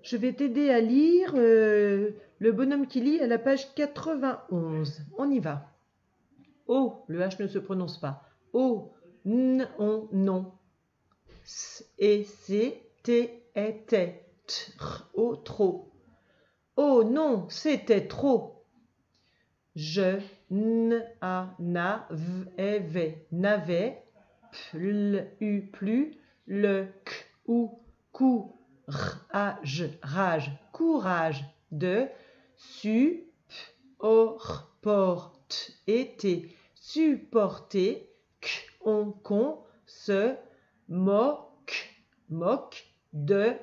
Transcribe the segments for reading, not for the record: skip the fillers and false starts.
Je vais t'aider à lire le bonhomme qui lit à la page 91. On y va. O, le H ne se prononce pas. O, n, on, non. S, et, c, t, et, t. Tr, o, trop. Oh non, c'était trop. Je, n, a, na, v, et, v. N'avait. P, l, u, plus. Le, k, ou, cou. Rage, rage, courage, de, su, or, porte, été, supporter, on, con, se, moque, moque, de,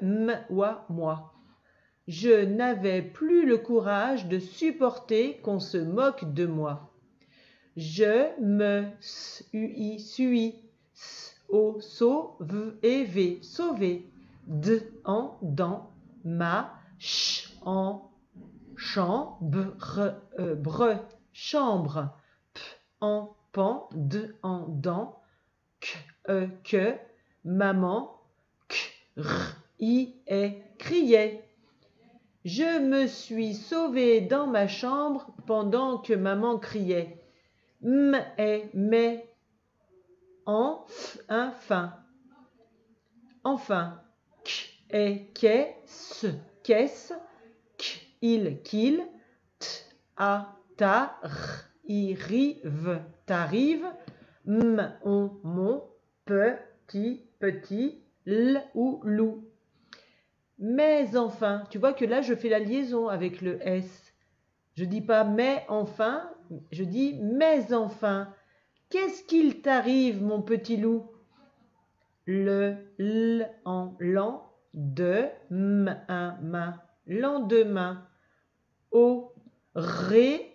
moi. Je n'avais plus le courage de supporter qu'on se moque de moi. Je me suis, au, sauve, et, v, sauver. D, en, dans, ma, ch, en, chambre, chambre, p, en, pan, d, en, dans, que, maman, criait. Je me suis sauvée dans ma chambre pendant que maman criait. Mais, enfin. Enfin, qu'est-ce, qu'il, t'arrive, mon, petit, ou loup. Mais enfin, tu vois que là je fais la liaison avec le S. Je dis pas mais enfin, je dis mais enfin. Qu'est-ce qu'il t'arrive, mon petit loup? Le, l, en, l'an, de, main, lendemain, au, veille,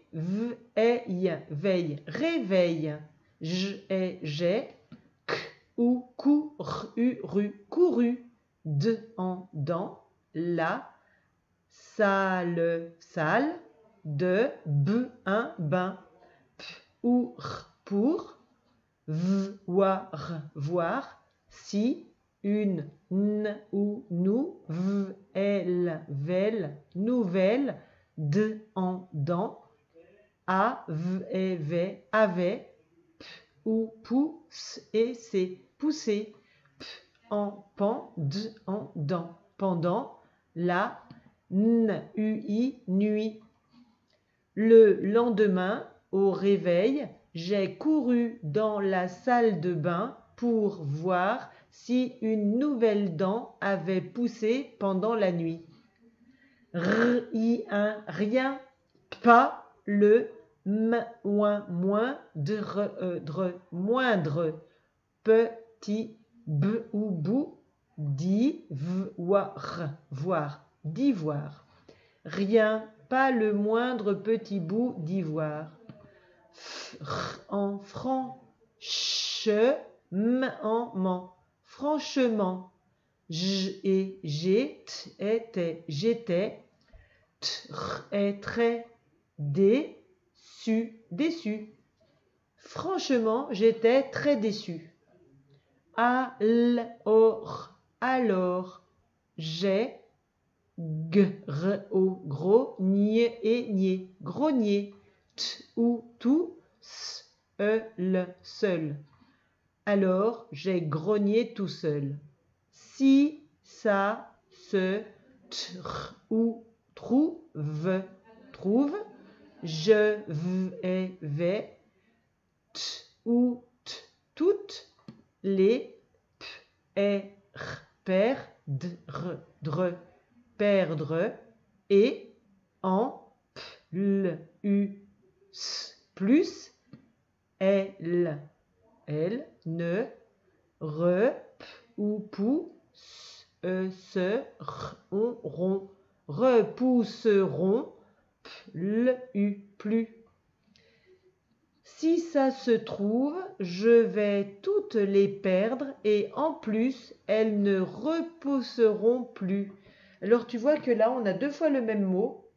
réveil, j'ai, ou, couru, de, en, dans, la, salle, de, bain, p, ou, pour, voir, si, une, n, ou, nous, nouvelle, de, en, dans, avait, p, ou, pousse, et, c'est, pousser, p, en, pan, d, en, dans, pendant, la, nuit. Le lendemain, au réveil, j'ai couru dans la salle de bain pour voir si une nouvelle dent avait poussé pendant la nuit. Rien, pas le moindre, petit, ou bout, d'ivoire. Rien, pas le moindre petit bout d'ivoire. En franchement, j'étais très déçu. Franchement, j'étais très déçu. Alors, j'ai grogné, tout, seul. Alors, j'ai grogné tout seul. Si, ça, se, trouve, je vais, toutes, les, perdre, et, en, plus, elle, ne, ou, repousseront, plus. Si ça se trouve, je vais toutes les perdre et en plus, elles ne repousseront plus. Alors tu vois que là, on a deux fois le même mot,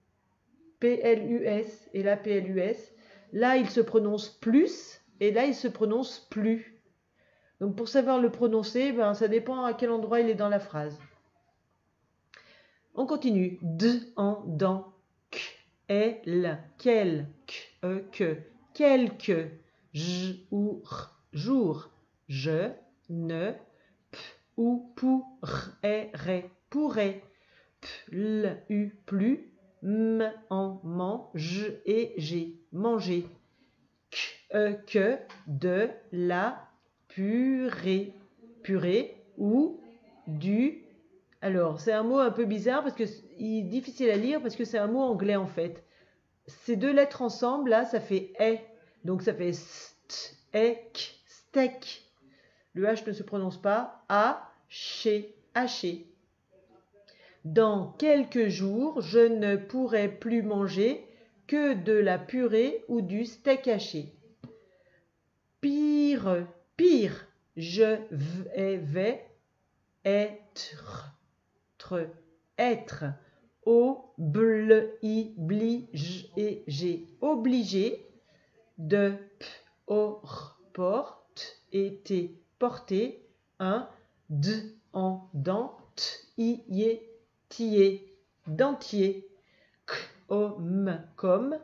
P-L-U-S et là P-L-U-S. Là, il se prononce plus et là, il se prononce plus. Donc pour savoir le prononcer, ça dépend à quel endroit il est dans la phrase. On continue. D en dent. Q, elle, quel, que, quelque. J ou r, jour. Je, ne, p ou pour, pourrait. P, l, u, plus. M en mange et j'ai, manger. Que, de, la, purée. Purée ou du. Alors, c'est un mot un peu bizarre parce que il est difficile à lire parce que c'est un mot anglais en fait. Ces deux lettres ensemble, là, ça fait est. Donc ça fait ek, steak. Le H ne se prononce pas. Haché, haché. Dans quelques jours, je ne pourrai plus manger que de la purée ou du steak haché. Pire, pire, je vais être, être, obligé, de, porte, été, porté, un, d en dent, dentier, comme,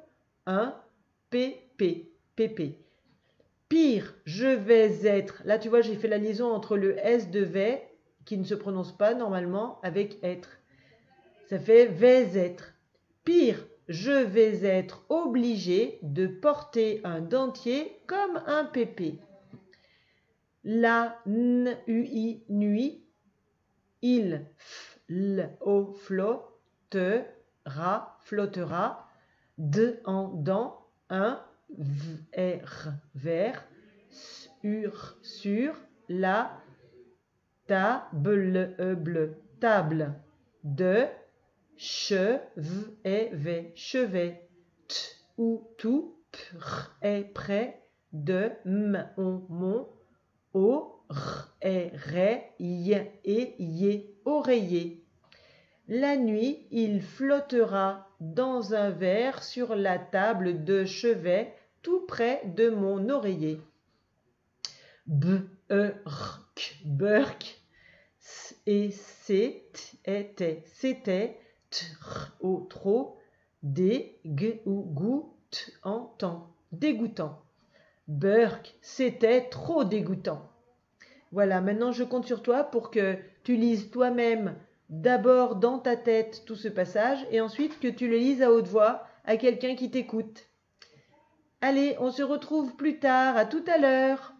un, pp. Pire, je vais être. Là, tu vois, j'ai fait la liaison entre le S de vais, qui ne se prononce pas normalement, avec être. Ça fait vais être. Pire, je vais être obligé de porter un dentier comme un pépé. La nuit, il flottera, de en dent, un vers, sur la table, de chevet, t ou tout, près, de mon, oreiller. La nuit, il flottera dans un verre sur la table de chevet, tout près de mon oreiller. Burk, et c'était, trop, dégoûtant. Burk, c'était trop dégoûtant. Voilà, maintenant je compte sur toi pour que tu lises toi-même d'abord dans ta tête tout ce passage et ensuite que tu le lises à haute voix à quelqu'un qui t'écoute. Allez, on se retrouve plus tard, à tout à l'heure.